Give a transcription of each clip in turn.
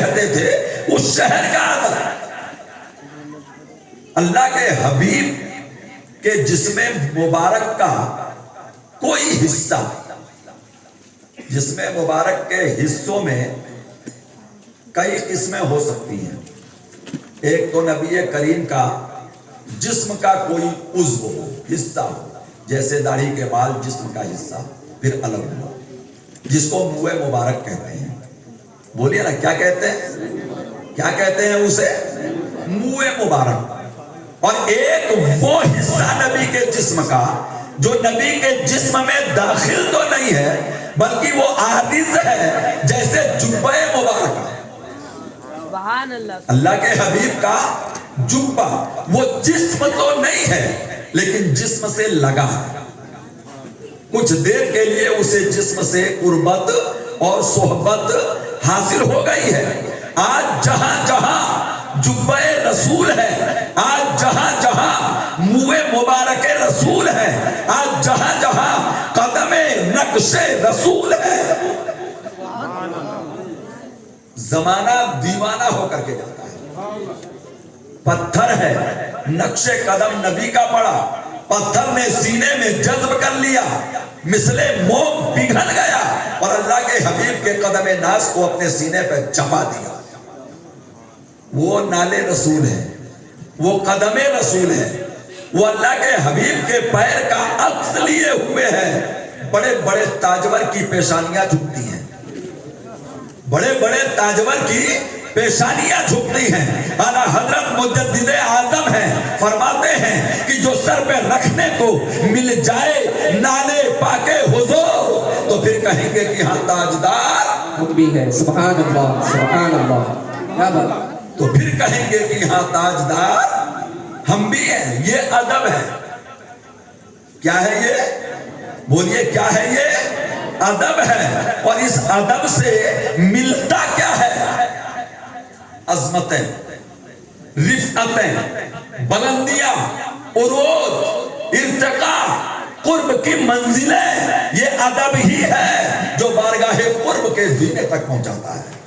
رہتے تھے اس شہر کا ادب. اللہ کے حبیب کے جسم مبارک کا کوئی حصہ، جسم مبارک کے حصوں میں کئی قسمیں ہو سکتی ہیں. ایک تو نبی کریم کا جسم کا کوئی عضو ہو، حصہ ہو، جیسے داڑھی کے بال جسم کا حصہ، پھر الگ ہوا، جس کو منہ مبارک کہتے ہیں. بولیے نا کیا کہتے ہیں؟ کیا کہتے ہیں اسے؟ منہ مبارک. اور ایک وہ حصہ نبی کے جسم کا جو نبی کے جسم میں داخل تو نہیں ہے بلکہ وہ عارض ہے، جیسے جبہ مبارک. سبحان اللہ. اللہ کے حبیب کا جبہ وہ جسم تو نہیں ہے لیکن جسم سے لگا ہے. کچھ دیر کے لیے اسے جسم سے قربت اور صحبت حاصل ہو گئی ہے. آج جہاں جہاں جبہ رسول ہے، آج جہاں جہاں منہ مبارک رسول ہے، آج جہاں جہاں قدم نقش رسول ہے، زمانہ دیوانہ ہو کر کے جاتا ہے. پتھر ہے، نقش قدم نبی کا پڑا، پتھر نے سینے میں جذب کر لیا، مثل موم پگھل گیا اور اللہ کے حبیب کے قدم ناز کو اپنے سینے پہ چپا دیا. وہ نالے رسول ہے، وہ قدم رسول ہے، وہ اللہ کے حبیب کے پیر کا عکس لیے ہوئے ہیں. بڑے بڑے تاجور کی پیشانیاں جھکتی ہیں، بڑے بڑے تاجور کی پیشانیاں جھکتی ہیں. اعلیٰ حضرت مجدد اعظم ہیں، فرماتے ہیں کہ جو سر پہ رکھنے کو مل جائے نالے پاکے حضور تو پھر کہیں گے کہ ہاں تاجدار بھی ہے. سبحان اللہ سبحان اللہ. کیا بات. تو پھر کہیں گے کہ ہاں تاجدار ہم بھی ہیں. یہ ادب ہے. کیا ہے یہ؟ بولیے کیا ہے یہ؟ ادب ہے. اور اس ادب سے ملتا کیا ہے؟ عظمتیں، رفعتیں، بلندیاں، عروج، ارتقاء، قرب کی منزلیں. یہ ادب ہی ہے جو بارگاہ قرب کے زینے تک پہنچاتا ہے.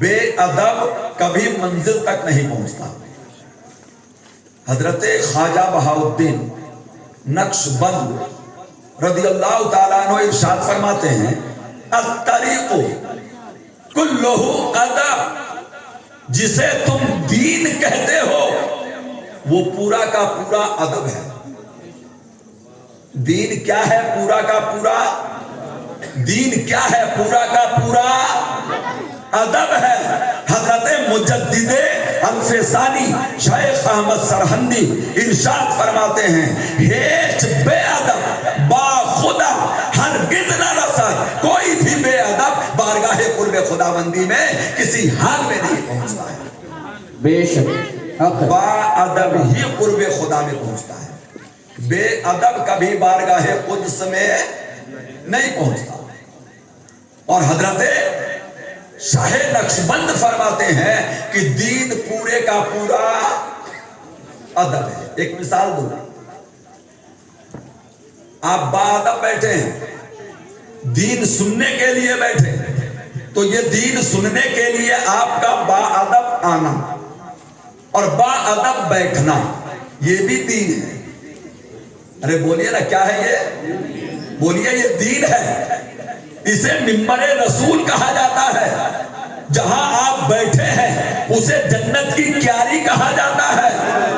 بے ادب کبھی منزل تک نہیں پہنچتا. حضرت خواجہ بہاؤالدین نقش بند رضی اللہ تعالیٰ عنہ ارشاد فرماتے ہیں الطریق کلہ ادب. جسے تم دین کہتے ہو وہ پورا کا پورا ادب ہے. دین کیا ہے؟ پورا کا پورا. دین کیا ہے؟ پورا کا پورا ادب ہے. حضرت مجدد الفسانی شیخ احمد سرہندی ارشاد فرماتے ہیں ہیچ بے ادب با خدا ہرگز نہ رسد. کوئی بھی بے ادب بارگاہ قرب خداوندی میں کسی حال میں نہیں پہنچتا ہے. بے شک با ادب ہی قرب خدا میں پہنچتا ہے. بے ادب کبھی بارگاہ قدس میں نہیں پہنچتا. اور حضرت شاہ نقشبند فرماتے ہیں کہ دین پورے کا پورا ادب ہے. ایک مثال دوں، آپ با ادب بیٹھے ہیں، دین سننے کے لیے بیٹھے ہیں، تو یہ دین سننے کے لیے آپ کا با ادب آنا اور با ادب بیٹھنا یہ بھی دین ہے. ارے بولیے نا کیا ہے یہ؟ بولیے یہ دین ہے. اسے ممبر رسول کہا جاتا ہے. جہاں آپ بیٹھے ہیں اسے جنت کی کیاری کہا جاتا ہے.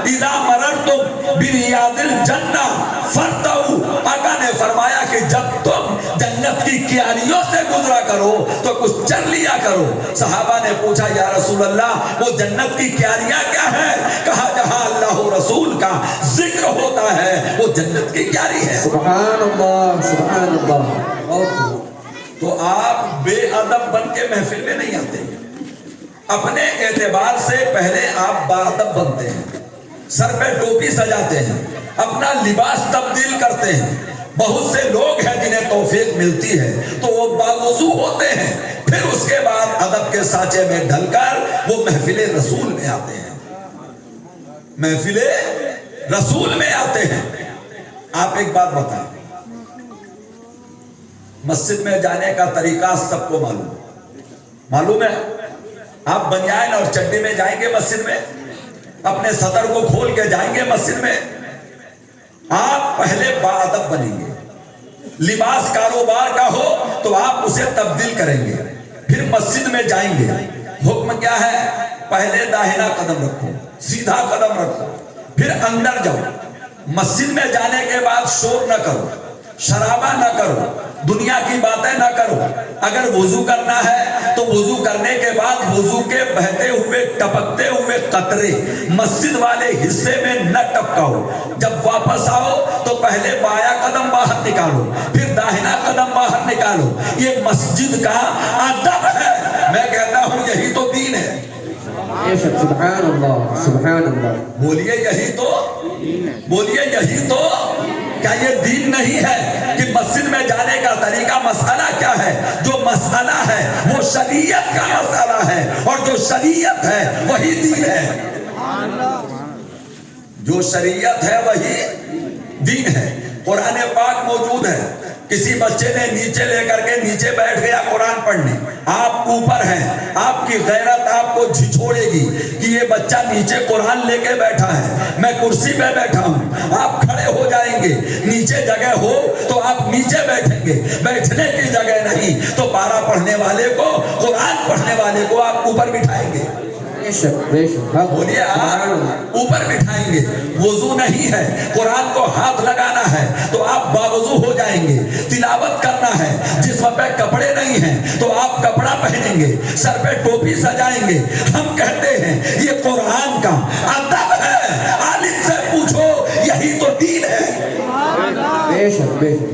اذا مررتم بریاض الجنہ فرتعوا. آقا نے فرمایا کہ جب تم جنت کی کیاریوں سے گزرا کرو تو کچھ چر لیا کرو. صحابہ نے پوچھا یا رسول اللہ وہ جنت کی کیاریاں کیا ہیں؟ کہا جہاں اللہ رسول کا ذکر ہوتا ہے وہ جنت کی کیاری ہے. سبحان اللہ سبحان اللہ. تو آپ بے ادب بن کے محفل میں نہیں آتے. اپنے اعتبار سے پہلے آپ با ادب بنتے ہیں، سر پہ ٹوپی سجاتے ہیں، اپنا لباس تبدیل کرتے ہیں. بہت سے لوگ ہیں جنہیں توفیق ملتی ہے تو وہ باوضو ہوتے ہیں، پھر اس کے بعد ادب کے سانچے میں ڈھل کر وہ محفل رسول میں آتے ہیں. محفل رسول میں آتے ہیں. آپ ایک بات بتائیں، مسجد میں جانے کا طریقہ سب کو معلوم. معلوم ہے؟ آپ بنیان اور چڈی میں جائیں گے مسجد میں، اپنے سطر کو کھول کے جائیں گے مسجد میں، آپ پہلے باادب بنیں گے. لباس کاروبار کا ہو تو آپ اسے تبدیل کریں گے، پھر مسجد میں جائیں گے. حکم کیا ہے؟ پہلے داہنا قدم رکھو، سیدھا قدم رکھو، پھر اندر جاؤ. مسجد میں جانے کے بعد شور نہ کرو، شرابہ نہ کرو، دنیا کی باتیں نہ کرو. اگر وضو کرنا ہے تو وضو کرنے کے بعد وضو کے بہتے ہوئے ٹپکتے ہوئے قطرے مسجد والے حصے میں نہ ٹپکاؤ. جب واپس آؤ تو پہلے بایاں قدم باہر نکالو، پھر داہنا قدم باہر نکالو. یہ مسجد کا ادب ہے. میں کہتا ہوں یہی تو دین ہے. سبحان اللہ سبحان اللہ. بولیے یہی تو، بولیے یہی تو. کیا یہ دین نہیں ہے کہ مسجد میں جانے کا طریقہ مسئلہ کیا ہے؟ جو مسئلہ ہے وہ شریعت کا مسئلہ ہے، اور جو شریعت ہے وہی دین ہے. جو شریعت ہے وہی دین ہے. قرآن پاک موجود ہے. کسی بچے نے نیچے لے کر کے نیچے بیٹھ گیا قرآن پڑھنے، آپ اوپر ہیں، آپ کی غیرت آپ کو جھنجھوڑے گی کہ یہ بچہ نیچے قرآن لے کے بیٹھا ہے، میں کرسی پہ بیٹھا ہوں. آپ کھڑے ہو جائیں گے، نیچے جگہ ہو تو آپ نیچے بیٹھیں گے، بیٹھنے کی جگہ نہیں تو پارا پڑھنے والے کو، قرآن پڑھنے والے کو آپ اوپر بٹھائیں گے. بولیے آپ اوپر بٹھائیں گے. وضو نہیں ہے، قرآن کو ہاتھ لگانا ہے تو آپ باوضو ہو جائیں گے. تلاوت کرنا ہے، جسم پہ کپڑے نہیں ہیں تو آپ کپڑا پہنیں گے، سر پہ ٹوپی سجائیں گے. ہم کہتے ہیں یہ قرآن کا ادب ہے. عالم سے پوچھو، یہی تو دین ہے.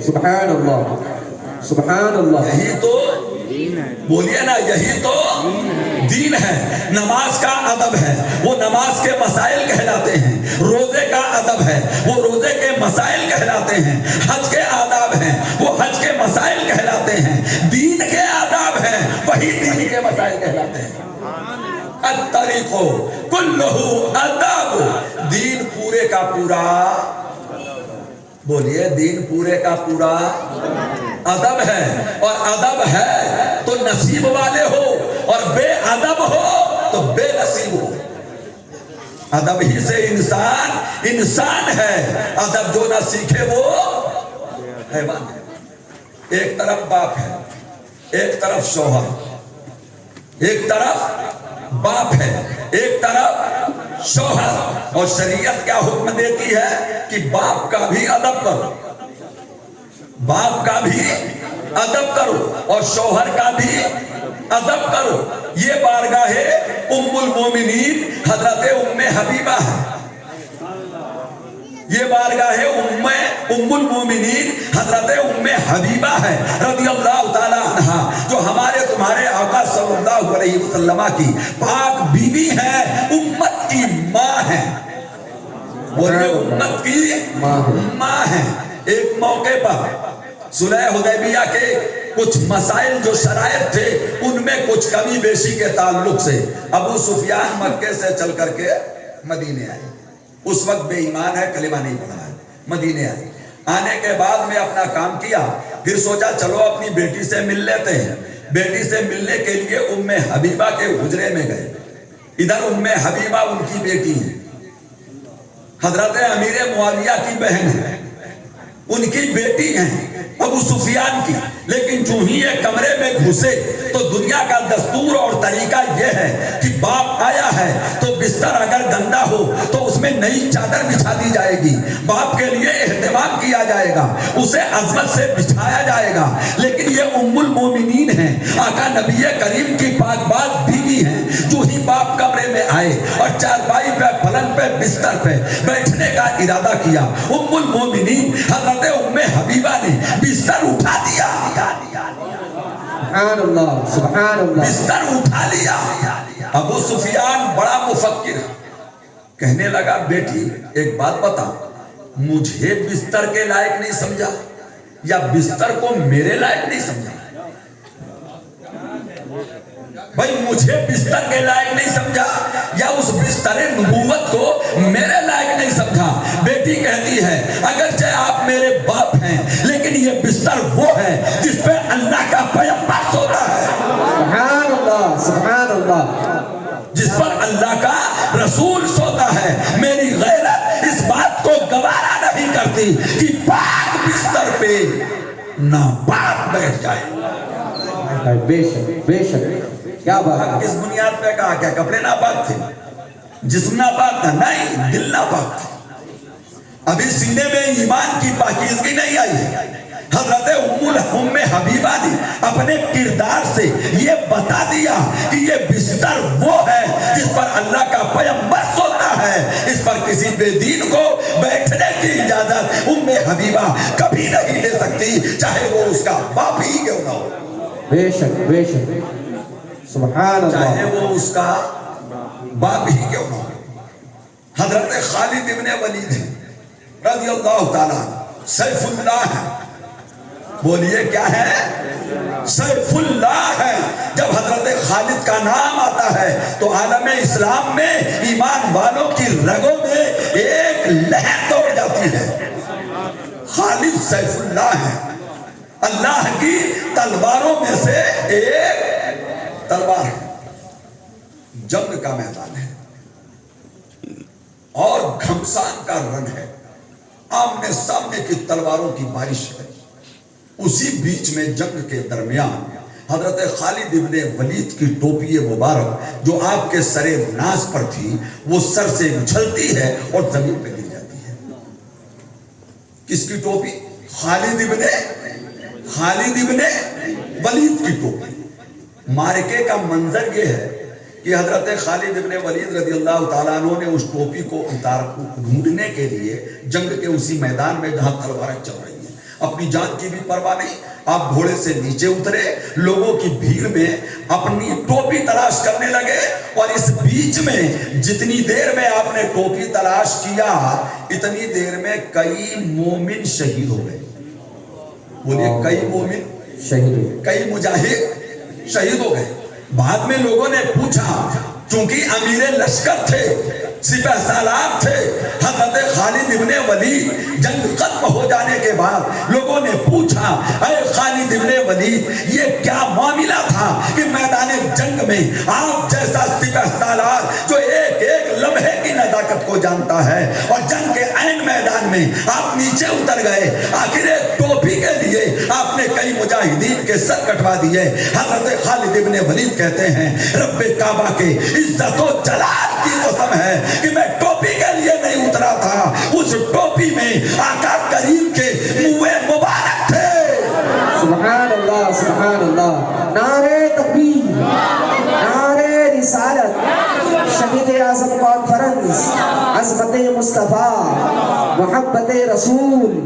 سبحان اللہ سبحان اللہ. یہی تو، بولیے نا یہی تو دین ہے. نماز کا ادب ہے، وہ نماز کے مسائل کہلاتے ہیں. روزے کا ادب ہے، وہ روزے کے مسائل کہلاتے ہیں. حج کے آداب ہیں، وہ حج کے مسائل کہلاتے ہیں. دین کے آداب ہیں، وہی دین کے مسائل کہلاتے ہیں. الطریقو کلہ ادب. دین پورے کا پورا، بولیے دین پورے کا پورا ادب ہے. اور ادب ہے تو نصیب والے ہو، اور بے ادب ہو تو بے نصیب ہو. ادب ہی سے انسان انسان ہے. ادب جو نہ سیکھے وہ حیوان ہے. ایک طرف باپ ہے، ایک طرف شوہر، ایک طرف باپ ہے، ایک طرف شوہر. اور شریعت کیا حکم دیتی ہے کہ باپ کا بھی ادب کرو، باپ کا بھی ادب کرو، اور شوہر کا بھی ادب کرو. یہ بارگاہ ام المومنین حضرت ام حبیبہ ہے. یہ بارگاہ ام المومنین حضرت ام حبیبہ ہے رضی اللہ تعالی عنہا، جو ہمارے تمہارے آقا صلی اللہ علیہ وسلم کی پاک بیوی ہے، امت کی ماں ہے. بولے امت کی ماں ہے. ایک موقع پر صلح حدیبیہ کے کچھ مسائل جو شرائط تھے ان میں کچھ کمی بیشی کے تعلق سے ابو سفیان مکے سے چل کر کے مدینے آئے. اس وقت بے ایمان ہے، کلمہ نہیں پڑھا ہے. مدینے آئے، آنے کے بعد میں اپنا کام کیا، پھر سوچا چلو اپنی بیٹی سے مل لیتے ہیں. بیٹی سے ملنے کے لیے ام حبیبہ کے حجرے میں گئے. ادھر ام حبیبہ ان کی بیٹی ہے، حضرت امیر معاویہ کی بہن ہے، ان کی بیٹی ہیں ابو سفیان کی. لیکن جو ہی یہ کمرے میں گھسے تو دنیا کا دستور اور طریقہ یہ ہے کہ باپ آیا ہے تو بستر اگر گندا ہو تو اس میں نئی چادر بچھا دی جائے گی، باپ کے لیے اہتمام کیا جائے گا، اسے عظمت سے بچھایا جائے گا. لیکن یہ ام المومنین ہیں، آقا نبی کریم کی پاک بات بیوی ہیں. جو ہی باپ کمرے میں آئے اور چارپائی پہ، پلنگ پہ، بستر پہ بیٹھنے کا ارادہ کیا، ام المومنین حضرت ام حبیبہ نے بستر اٹھا دیا. سبحان اللہ سبحان اللہ. بستر اٹھا لیا. ابو سفیان بڑا مفکر کہنے لگا، بیٹی ایک بات بتا، مجھے بستر کے لائق نہیں سمجھا یا بستر کو میرے لائق نہیں سمجھا؟ بھائی مجھے بستر کے لائق نہیں سمجھا یا اس بستر نبوت کو میرے لائق نہیں سمجھا؟ بیٹی کہتی ہے اگرچہ آپ میرے باپ ہیں لیکن یہ بستر وہ ہے جس پہ اللہ کا پیغمبر سوتا ہے. سبحان اللہ اللہ جس پر اللہ کا رسول سوتا ہے. میری غیرت اس بات کو گوارا نہیں کرتی کہ پاک بستر پہ ناپاک بیٹھ جائے. بے شک بے شک. کیا بات ہے. کس بنیاد پہ کہا؟ کیا کپڑے ناپاک تھے؟ جسم ناپاک تھا؟ نہیں، دل ناپاک تھا. ابھی سینے میں ایمان کی پاکیزگی نہیں آئی ہے. حضرت ام حبیبہ نے اپنے کردار سے یہ بتا دیا کہ یہ بستر وہ ہے جس پر اللہ کا پیغمبر سوتا ہے. اس پر کسی بے دین کو بیٹھنے کی اجازت ام حبیبہ کبھی نہیں لے سکتی، چاہے وہ اس کا باپ ہی کیوں نہ ہو. بے شک بے شک. سبحان چاہے اللہ. وہ اس کا باپ ہی کیوں نہ ہو. حضرت خالد ابن ولید رضی اللہ تعالیٰ سیف اللہ ہے. بولیے کیا ہے؟ سیف اللہ ہے. جب حضرت خالد کا نام آتا ہے تو عالم اسلام میں ایمان والوں کی رگوں میں ایک لہر دوڑ جاتی ہے. خالد سیف اللہ ہے. اللہ کی تلواروں میں سے ایک تلوار ہے. جنگ کا میدان ہے اور گھمسان کا رن ہے. آمنے سامنے کی تلواروں کی بارش ہے. اسی بیچ میں جنگ کے درمیان حضرت خالد ابن ولید کی ٹوپی مبارک جو آپ کے سر ناز پر تھی وہ سر سے اچھلتی ہے اور زمین پہ گر جاتی ہے. کس کی ٹوپی؟ خالد ابن ولید کی ٹوپی. مارکے کا منظر یہ ہے کہ حضرت خالد ابن ولید رضی اللہ تعالیٰ عنہ نے اس ٹوپی کو ڈھونڈنے کے لیے جنگ کے اسی میدان میں جہاں تلواریں چل رہی ہیں اپنی جان کی بھی پرواہ نہیں. آپ گھوڑے سے نیچے اترے، لوگوں کی بھیڑ میں اپنی ٹوپی تلاش کرنے لگے اور اس بیچ میں جتنی دیر میں آپ نے ٹوپی تلاش کیا اتنی دیر میں کئی مومن شہید ہو گئے. بولیے کئی مومن شہید. کئی مجاہد شہید ہو گئے. بعد میں لوگوں نے پوچھا، چونکہ امیر لشکر تھے، سپہ سالار تھے حضرت خالد ابن ولید، جنگ ختم ہو جانے کے بعد لوگوں نے پوچھا، اے خالد ابن ولید یہ کیا معاملہ تھا کہ میدان جنگ میں آپ جیسا سپہ سالار جو ایک ایک لمحے کی نزاکت کو جانتا ہے اور جنگ کے عین میدان میں آپ نیچے اتر گئے، آخر ایک ٹوپی کے لیے آپ نے کئی مجاہدین کے سر کٹوا دیے. حضرت خالد ابن ولید کہتے ہیں رب کعبہ کے عزت و جلال کی قسم ہے کہ میں ٹوپی کے لیے نہیں اترا تھا، اس ٹوپی میں آقا کریم کے منہ مبارک تھے. سبحان اللہ سبحان اللہ. نعرہ تکبیر، نعرہ رسالت، شہید اعظم کانفرنس، عظمت مصطفیٰ، محبت رسول،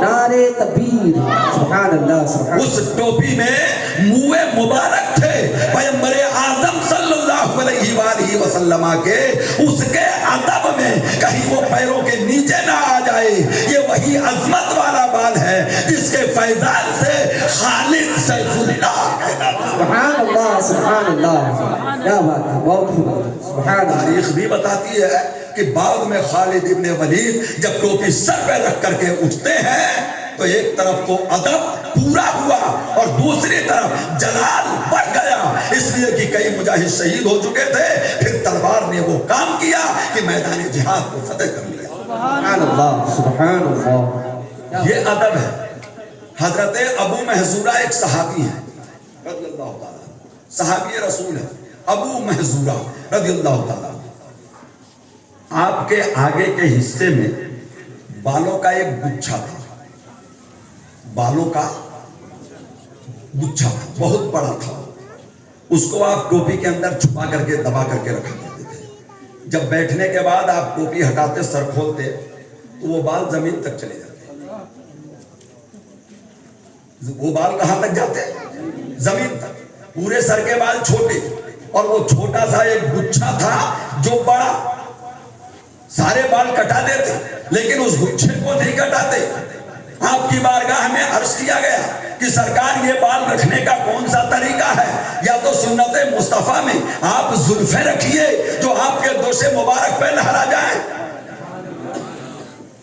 نعرہ تکبیر. سبحان اللہ سبحان. اس ٹوپی میں منہ مبارک تھے پیغمبر اعظم صلی اللہ علیہ وآلہ وسلم کے. اس کے ادب میں کہیں وہ پیروں کے نیچے نہ آ جائے. یہ وہی عظمت والا بال ہے جس کے فیضان سے خالد سیف اللہ کہلاتا ہے. سبحان اللہ سبحان اللہ. کیا بات ہے، بہت خوب. سبحان اللہ. تاریخ بھی بتاتی ہے کہ بعد میں خالد ابن ولید جب ٹوپی سر پہ رکھ کر کے اٹھتے ہیں تو ایک طرف تو ادب پورا ہوا اور دوسری طرف جلال بڑھ گیا، اس لیے کہ کئی مجاہد شہید ہو چکے تھے. پھر تلوار نے وہ کام کیا کہ میدان جہاد کو فتح کر لیا. سبحان اللہ سبحان اللہ. یہ ادب ہے. حضرت ابو محذورہ ایک صحابی ہیں رضی اللہ تعالیٰ، صحابی رسول ہے ابو محذورہ رضی اللہ تعالیٰ. آپ کے آگے کے حصے میں بالوں کا ایک گچھا تھا، بالوں کا گچھا بہت بڑا تھا. اس کو آپ ٹوپی کے اندر چھپا کر کے دبا کر کے رکھا کرتے تھے. جب بیٹھنے کے بعد آپ ٹوپی ہٹاتے سر کھولتے تو وہ بال زمین تک چلے جاتے. وہ بال کہاں تک جاتے؟ زمین تک. پورے سر کے بال چھوٹے اور وہ چھوٹا سا ایک گچھا تھا جو بڑا. سارے بال کٹا دیتے لیکن اس گچھے کو نہیں کٹاتے. آپ کی بارگاہ میں عرض کیا گیا کہ سرکار یہ بال رکھنے کا کون سا طریقہ ہے؟ یا تو سنت مصطفیٰ میں آپ زلفیں رکھیے جو آپ کے دوش مبارک پہ لہرا جائیں،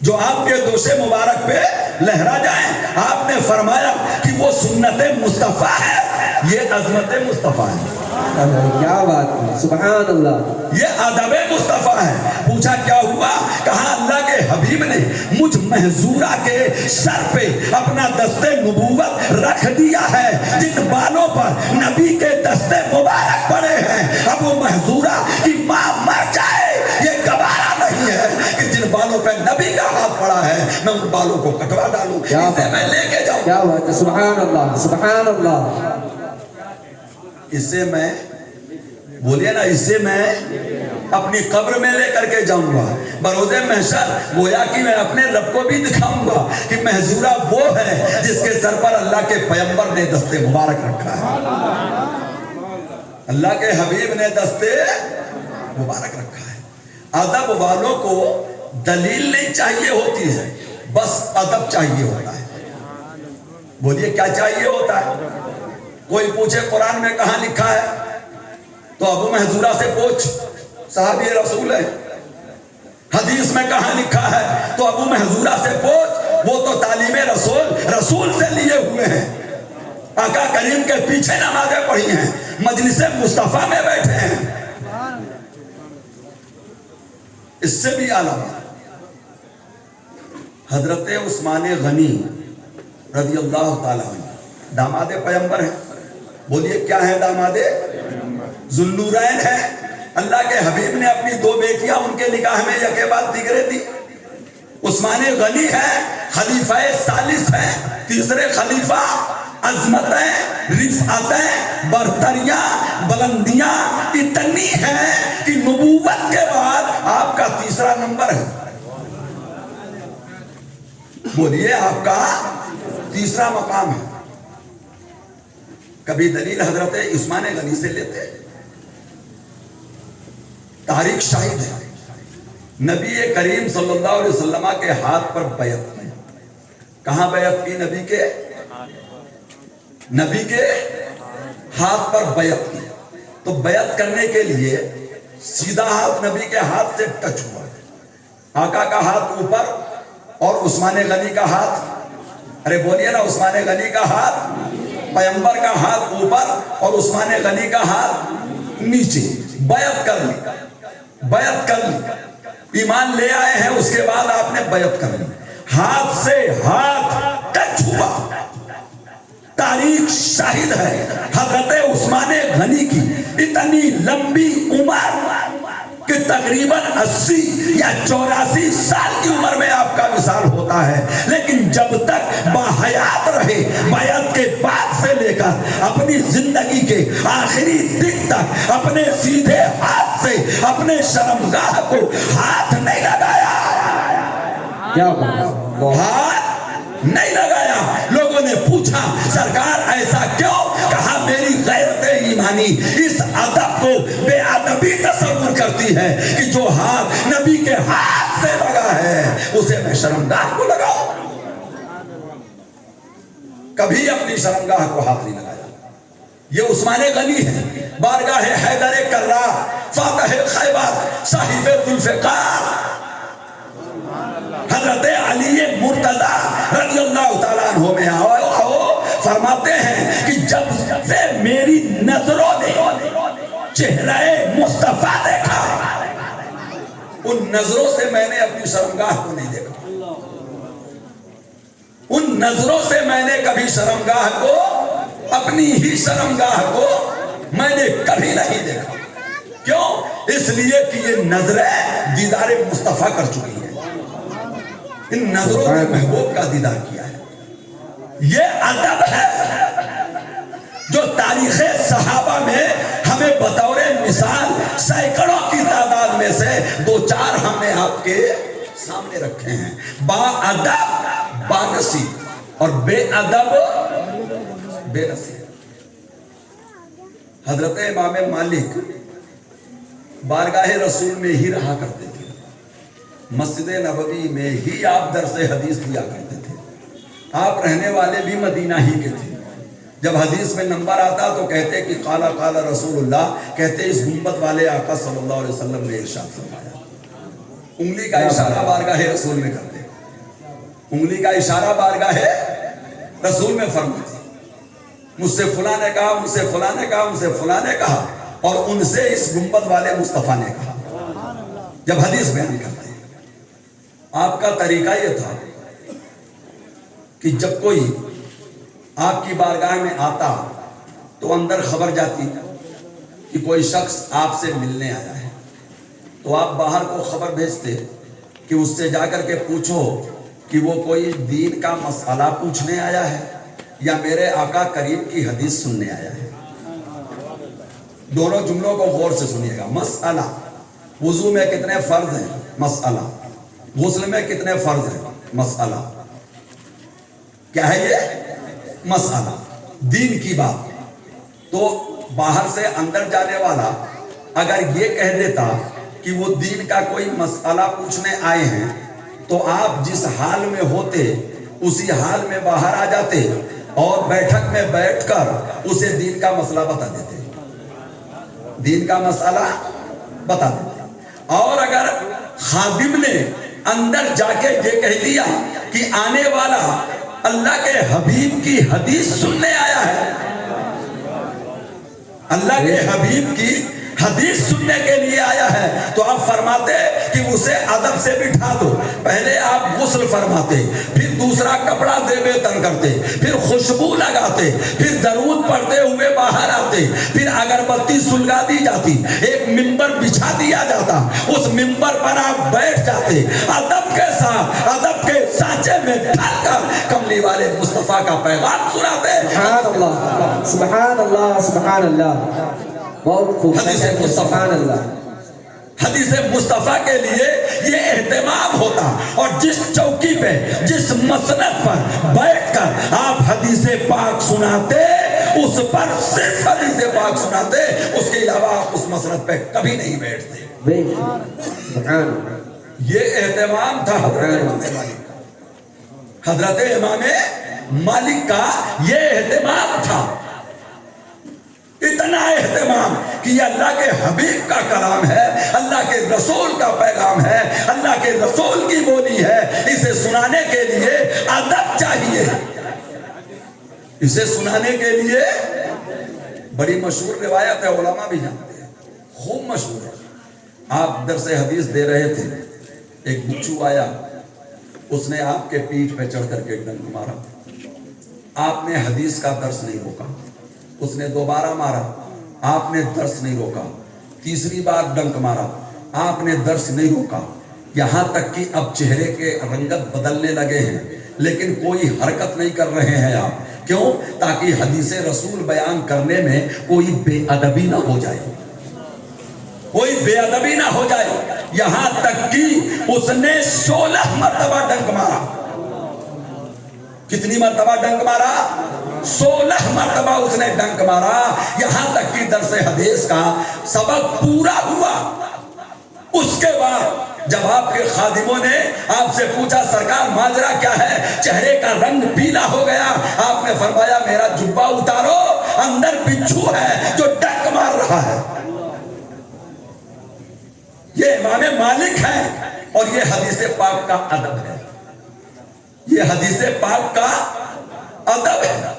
جو آپ کے دوشے مبارک پہ لہرا جائیں. آپ نے فرمایا کہ وہ سنت مصطفیٰ ہے, یہ عظمت مصطفیٰ ہے, کیا بات ہے, سبحان اللہ. یہ ادب مصطفیٰ ہے. پوچھا کیا ہوا؟ کہا اللہ کے حبیب نے مجھ محظورہ کے سر پہ اپنا دست نبوت رکھ دیا ہے. جن بالوں پر نبی کے دست مبارک پڑے ہیں, اب وہ محظورہ کی ماں مر جائے یہ گوارا نہیں ہے کہ جن بالوں پہ نبی کا ہاتھ پڑا ہے میں ان بالوں کو کٹوا ڈالوں, اسے میں لے کے جاؤں. کیا بات ہے, سبحان اللہ, سبحان اللہ. اسے میں بولیے نا, اسے میں اپنی قبر میں لے کر کے جاؤں گا بروز محشر. گویا کہ میں اپنے رب کو بھی دکھاؤں گا کہ محظورہ وہ ہے جس کے سر پر اللہ کے پیغمبر نے دست مبارک رکھا ہے, اللہ کے حبیب نے دست مبارک رکھا ہے. ادب والوں کو دلیل نہیں چاہیے ہوتی ہے, بس ادب چاہیے ہوتا ہے. بولیے کیا چاہیے ہوتا ہے؟ کوئی پوچھے قرآن میں کہاں لکھا ہے تو ابو محذورہ سے پوچھ, صحابی رسول ہے. حدیث میں کہاں لکھا ہے تو ابو محذورہ سے پوچھ, وہ تو تعلیم رسول سے لیے ہوئے ہیں. آقا کریم کے پیچھے نمازیں پڑھی ہیں, مجلس مصطفیٰ میں بیٹھے ہیں. اس سے بھی اعلیٰ حضرت عثمان غنی رضی اللہ تعالیٰ عنہ داماد پیغمبر ہیں. بولیے کیا ہے داماد؟ ذوالنورین ہے. اللہ کے حبیب نے اپنی دو بیٹیاں ان کے نکاح میں یکے بعد دیگرے دی. عثمان غنی ہے, خلیفہ ثالث ہے, تیسرے خلیفہ. عظمتیں, رفعتیں, برتریاں, بلندیاں اتنی ہیں کہ نبوت کے بعد آپ کا تیسرا نمبر ہے. بولیے آپ کا تیسرا مقام ہے. کبھی دلیل حضرت عثمان غنی سے لیتے, تاریخ شاہد ہے. نبی کریم صلی اللہ علیہ وسلم کے ہاتھ پر بیعت کی. کہاں بیعت کی؟ نبی کے ہاتھ پر بیعت کی. تو بیعت کرنے کے لیے سیدھا ہاتھ نبی کے ہاتھ سے ٹچ ہوا. آقا کا ہاتھ اوپر اور عثمان غنی کا ہاتھ, ارے بولیے نا, عثمان غنی کا ہاتھ, پیغمبر کا ہاتھ اوپر اور عثمان غنی کا ہاتھ نیچے. بیعت کر لی, بیعت کر لی, ایمان لے آئے ہیں. اس کے بعد آپ نے بیعت کر لی, ہاتھ سے ہاتھ ٹچ ہوا. تاریخ شاہد ہے حضرت عثمان غنی کی اتنی لمبی عمر کہ تقریباً 80 یا 84 سال کی عمر میں آپ کا وصال ہوتا ہے, لیکن جب تک باحیات رہے, بیعت کے بعد سے لے کر اپنی زندگی کے آخری دن تک اپنے سیدھے ہاتھ سے اپنے شرمگاہ کو ہاتھ نہیں لگایا. کیا بات, ہاتھ نہیں لگایا. لوگوں نے پوچھا سرکار ایسا کیوں؟ کہا میری غیرت ایمانی اس ادب کو بے ادبی تصور کرتی ہے کہ جو ہاتھ نبی کے ہاتھ سے لگا ہے اسے میں شرمگاہ کو لگاؤں. کبھی اپنی شرمگاہ کو ہاتھ نہیں لگایا. یہ عثمان غنی ہے, بارگاہ حیدر کرار, فاتح خیبر, صاحب ذوالفقار, حضرت علی مرتضی رضی اللہ تعالیٰ عنہ میں آؤ. فرماتے ہیں کہ جب سے میری نظروں نے چہرہ مصطفیٰ دیکھا, ان نظروں سے میں نے اپنی شرمگاہ کو نہیں دیکھا. ان نظروں سے میں نے کبھی شرمگاہ کو, اپنی ہی شرمگاہ کو میں نے کبھی نہیں دیکھا. کیوں؟ اس لیے کہ یہ نظریں دیدار مصطفیٰ کر چکی ہیں. ان نظروں نے محبوب کا دیدار کیا ہے. یہ ادب ہے جو تاریخ صحابہ میں ہمیں بطور مثال سینکڑوں کی تعداد میں سے 2-4 ہم نے آپ کے سامنے رکھے ہیں. با ادب با نصیب اور بے ادب بے نصیب. حضرت امام مالک بارگاہ رسول میں ہی رہا کرتے تھے, مسجد نبوی میں ہی آپ درس حدیث دیا کرتے تھے. آپ رہنے والے بھی مدینہ ہی کے تھے. جب حدیث میں نمبر آتا تو کہتے کہ قال قال رسول اللہ, کہتے اس گنبد والے آقا صلی اللہ علیہ وسلم نے ارشاد فرمایا. انگلی کا اشارہ بارگاہ رسول میں کرتے. انگلی کا اشارہ بارگاہ رسول میں فرماتی، مجھ سے فلاں نے کہا، مجھ سے فلاں نے کہا، مجھ سے فلاں نے کہا، اور ان سے اس گنبد والے مصطفیٰ نے کہا. جب حدیث بیان کرتے ہیں، آپ کا طریقہ یہ تھا کہ جب کوئی آپ کی بارگاہ میں آتا تو اندر خبر جاتی کہ کوئی شخص آپ سے ملنے آیا ہے، تو آپ باہر کو خبر بھیجتے کہ اس سے جا کر کے پوچھو کہ وہ کوئی دین کا مسئلہ پوچھنے آیا ہے یا میرے آقا کریم کی حدیث سننے آیا ہے. دونوں جملوں کو غور سے سنیے گا. مسئلہ، وضو میں کتنے فرض ہیں؟ مسئلہ. غسل میں کتنے فرض ہیں؟ مسئلہ. کیا ہے یہ؟ مسئلہ. دین کی بات. تو باہر سے اندر جانے والا اگر یہ کہہ دیتا کہ وہ دین کا کوئی مسئلہ پوچھنے آئے ہیں تو آپ جس حال میں ہوتے اسی حال میں باہر آ جاتے اور بیٹھک میں بیٹھ کر اسے دین کا مسئلہ بتا دیتے، دین کا مسئلہ بتا دیتے. اور اگر خادم نے اندر جا کے یہ کہہ دیا کہ آنے والا اللہ کے حبیب کی حدیث سننے آیا ہے، اللہ کے حبیب کی حدیث سننے کے لیے آیا ہے، تو آپ فرماتے کہ اسے ادب سے بٹھا دو. پہلے آپ غسل فرماتے، پھر دوسرا کپڑا زیب تن کرتے، پھر خوشبو لگاتے، پھر درود پڑھتے ہوئے باہر آتے، پھر اگربتی سلگا دی جاتی، ایک ممبر بچھا دیا جاتا، اس ممبر پر آپ بیٹھ جاتے، ادب کے ساتھ ادب کے سانچے میں ڈھل کر کملی والے مصطفیٰ کا پیغام سناتے. سبحان اللہ، سبحان اللہ، سبحان اللہ. بہت خوب. سبحان اللہ. حدیث مصطفیٰ کے لیے یہ اہتمام ہوتا، اور جس چوکی پہ جس مسند پر بیٹھ کر آپ حدیث پاک سناتے اس پر صرف حدیث پاک سناتے، اس کے علاوہ آپ اس مسند پہ کبھی نہیں بیٹھتے. سبحان اللہ. یہ اہتمام تھا حضرت امام مالک کا. حضرت امام مالک کا یہ اہتمام تھا، اتنا اہتمام کہ یہ اللہ کے حبیب کا کلام ہے، اللہ کے رسول کا پیغام ہے، اللہ کے رسول کی بولی ہے، اسے سنانے کے لیے ادب چاہیے. اسے سنانے کے لیے بڑی مشہور روایت ہے، علماء بھی جانتے ہیں، خوب مشہور ہے. آپ درس حدیث دے رہے تھے، ایک بچھو آیا، اس نے آپ کے پیٹھ پہ چڑھ کر کے ڈنک مارا. آپ نے حدیث کا درس نہیں روکا، اس نے دوبارہ مارا، آپ نے درس نہیں روکا، تیسری بار ڈنک مارا، آپ نے درس نہیں روکا، یہاں تک کہ اب چہرے کے رنگت بدلنے لگے ہیں لیکن کوئی حرکت نہیں کر رہے ہیں آپ. کیوں؟ تاکہ حدیث رسول بیان کرنے میں کوئی بے ادبی نہ ہو جائے، کوئی بے ادبی نہ ہو جائے. یہاں تک کہ اس نے 16 مرتبہ ڈنک مارا. کتنی مرتبہ ڈنک مارا؟ 16 مرتبہ اس نے ڈنک مارا، یہاں تک کہ درس حدیث کا سبق پورا ہوا. اس کے بعد جب آپ کے خادموں نے آپ سے پوچھا سرکار ماجرا کیا ہے، چہرے کا رنگ پیلا ہو گیا، آپ نے فرمایا میرا جبہ اتارو، اندر بچھو ہے جو ڈنک مار رہا ہے. یہ امام مالک ہے اور یہ حدیث پاک کا ادب ہے، یہ حدیث پاک کا ادب ہے.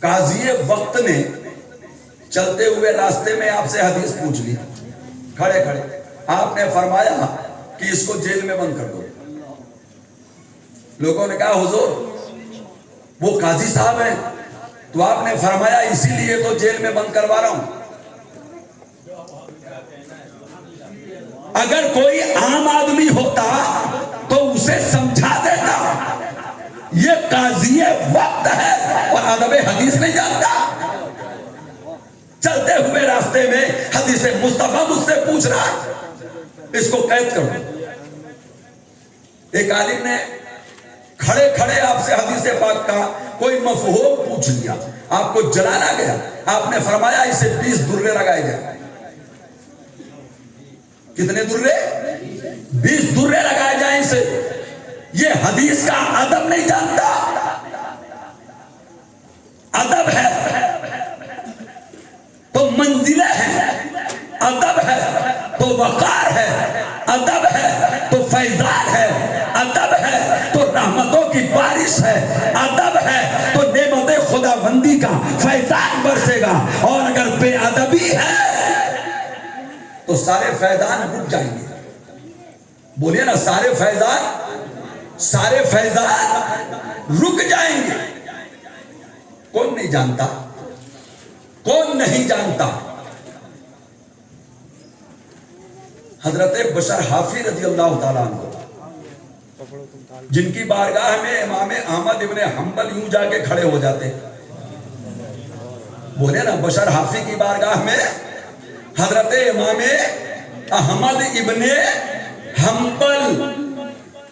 قاضی وقت نے چلتے ہوئے راستے میں آپ سے حدیث پوچھ لی، کھڑے کھڑے آپ نے فرمایا کہ اس کو جیل میں بند کر دو. لوگوں نے کہا حضور وہ قاضی صاحب ہیں، تو آپ نے فرمایا اسی لیے تو جیل میں بند کروا رہا ہوں. اگر کوئی عام آدمی ہوتا تو اسے سمجھا دیتا، یہ قاضی وقت ہے اور ادب حدیث نہیں جانتا. چلتے ہوئے راستے میں حدیث مصطفیٰ مجھ سے پوچھ رہا، اس کو قید کرو. ایک عالم نے کھڑے کھڑے آپ سے حدیث پاک کا کوئی مفہوم پوچھ لیا، آپ کو جلانا گیا، آپ نے فرمایا اسے 20 درے لگائے جائیں. کتنے درے؟ 20 درے لگائے جائیں اسے. یہ حدیث کا ادب نہیں جانتا. ادب ہے تو منزلیں ہیں، ادب ہے تو وقار ہے، ادب ہے تو فیضان ہے، ادب ہے تو رحمتوں کی بارش ہے، ادب ہے تو نعمت خدا بندی کا فیضان برسے گا، اور اگر بے ادبی ہے تو سارے فیضان رک جائیں گے۔ بولیے نا، سارے فیضان رک جائیں گے۔ کون نہیں جانتا، کون نہیں جانتا حضرت بشر حافی رضی اللہ تعالیٰ عنہ، جن کی بارگاہ میں امام احمد ابن حنبل یوں جا کے کھڑے ہو جاتے۔ بولے نا، بشر حافی کی بارگاہ میں حضرت امام احمد ابن حنبل،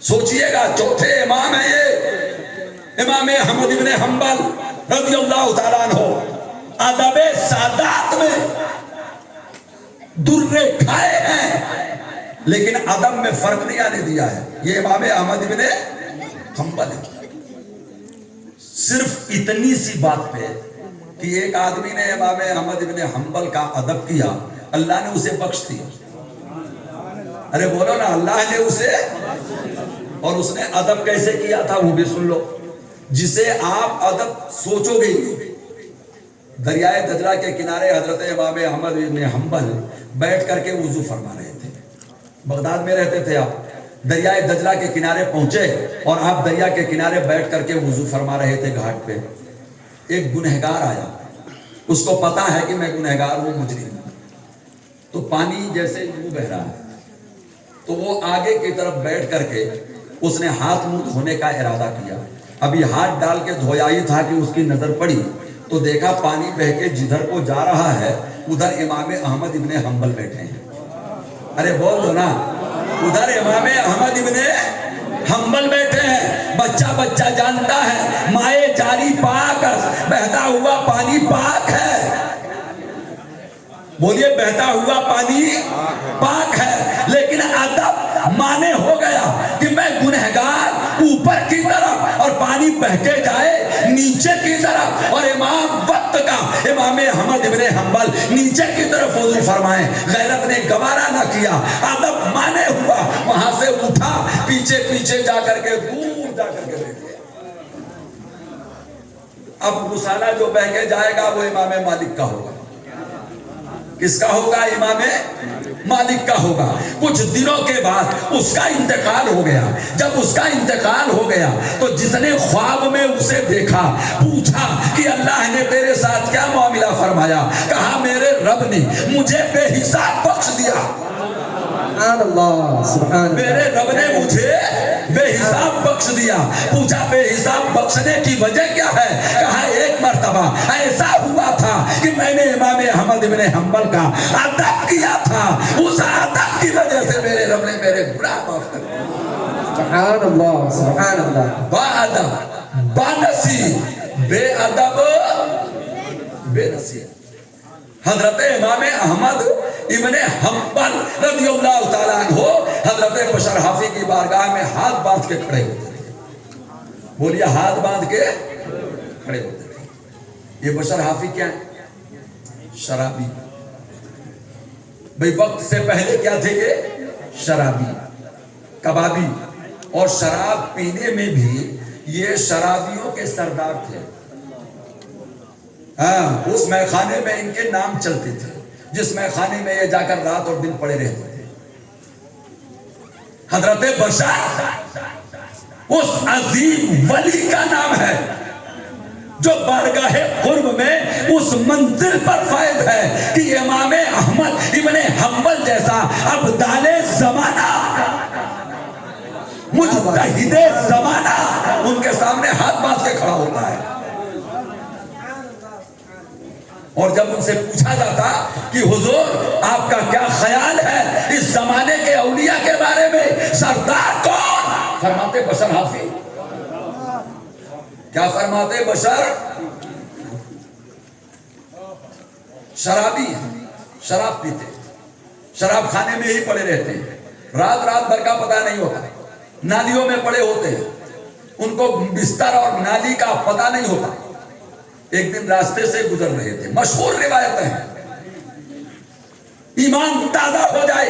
سوچئے گا چوتھے امام ہیں یہ، امام احمد ابن حنبل رضی اللہ تعالیٰ عنہ، ادب سادات میں درے کھائے ہیں، لیکن ادب میں فرق نہیں آنے دیا ہے۔ یہ امام احمد ابن حنبل ہے۔ صرف اتنی سی بات پہ کہ ایک آدمی نے امام احمد ابن حنبل کا ادب کیا، اللہ نے اسے بخش دیا۔ ارے بولو نا، اللہ نے اسے، اور اس نے ادب کیسے کیا تھا وہ بھی سن لو۔ جسے آپ ادب سوچو گے، دریائے دجلہ کے کنارے حضرت امام احمد بن حنبل بیٹھ کر کے وضو فرما رہے تھے۔ بغداد میں رہتے تھے آپ، دریائے دجلہ کے کنارے پہنچے اور آپ دریا کے کنارے بیٹھ کر کے وضو فرما رہے تھے گھاٹ پہ۔ ایک گنہگار آیا، اس کو پتا ہے کہ میں گنہگار ہوں، مجرم ہوں، تو پانی جیسے یوں بہ رہا ہے، تو وہ آگے کی طرف بیٹھ کر کے اس نے ہاتھ منہ دھونے کا ارادہ کیا۔ ابھی ہاتھ ڈال کے دھویا ہی تھا کہ اس کی نظر پڑی تو دیکھا پانی بہ کے جدھر کو جا رہا ہے ادھر امام احمد ابن حنبل بیٹھے ہیں۔ ارے بول دو نا، ادھر امام احمد ابن حنبل بیٹھے ہیں۔ بچہ بچہ جانتا ہے مائے جاری پاک، بہتا ہوا پانی پاک ہے۔ بولیے، بہتا ہوا پانی پاک ہے، لیکن ادب مانے ہو گیا کہ میں گنہگار اوپر کی طرف اور پانی بہ کے جائے نیچے کی طرف، اور امام وقت کا امام احمد ابن حنبل نیچے کی طرف وضو فرمائیں۔ غیرت نے گوارا نہ کیا، ادب مانے ہوا، وہاں سے اٹھا، پیچھے پیچھے جا کر کے دور جا کر کے بیٹھ گیا۔ اب رسالہ جو بہ کے جائے گا وہ امام مالک کا ہوگا۔ کس کا ہوگا؟ امام مالک کا ہوگا۔ کچھ دنوں کے بعد اس کا انتقال ہو گیا۔ جب اس کا انتقال ہو گیا تو جس نے خواب میں اسے دیکھا پوچھا کہ اللہ نے تیرے ساتھ کیا معاملہ فرمایا؟ کہا میرے رب نے مجھے بے حساب بخش دیا۔ سبحان اللہ، سبحان اللہ۔ میرے رب نے مجھے بے حساب بخش دیا۔ پوچھا بے حساب بخشنے کی وجہ کیا ہے؟ کہا ایک مرتبہ ایسا ہوا تھا کہ میں نے امام احمد ابن حنبل کا ادب کیا تھا، اس ادب کی وجہ سے میرے رب نے میرے گناہ معاف کر دیا۔ سبحان اللہ، سبحان اللہ۔ با ادب با نصیب، بے ادب بے نصیب۔ حضرت امام احمد ابن حنبل رضی اللہ تعالیٰ عنہ حضرت بشر حافی کی بارگاہ میں ہاتھ باندھ کے کھڑے ہوتے تھے۔ بولیے، ہاتھ باندھ کے کھڑے ہوتے تھے۔ یہ بشر حافی کیا ہے؟ شرابی۔ بھئی وقت سے پہلے کیا تھے یہ؟ شرابی، کبابی، اور شراب پینے میں بھی یہ شرابیوں کے سردار تھے۔ ہاں، اس میخانے میں ان کے نام چلتے تھے، جس میخانے میں یہ جا کر رات اور دن پڑے رہتے تھے۔ حضرت بشر اس عظیم ولی کا نام ہے جو بارگاہ قرب میں اس منزل پر فائز ہے کہ امام احمد ابن حنبل جیسا ابدال زمانہ، مجتہد زمانہ ان کے سامنے ہاتھ باندھ کے کھڑا ہوتا ہے۔ اور جب ان سے پوچھا جاتا کہ حضور آپ کا کیا خیال ہے اس زمانے کے اولیاء کے بارے میں، سردار کون؟ فرماتے بشر حافی۔ کیا فرماتے؟ بشر شرابی ہیں، شراب پیتے، شراب خانے میں ہی پڑے رہتے ہیں، رات رات بھر کا پتہ نہیں ہوتا، نالیوں میں پڑے ہوتے ہیں، ان کو بستر اور نالی کا پتہ نہیں ہوتا۔ ایک دن راستے سے گزر رہے تھے، مشہور روایت ہے، ایمان تازہ ہو جائے،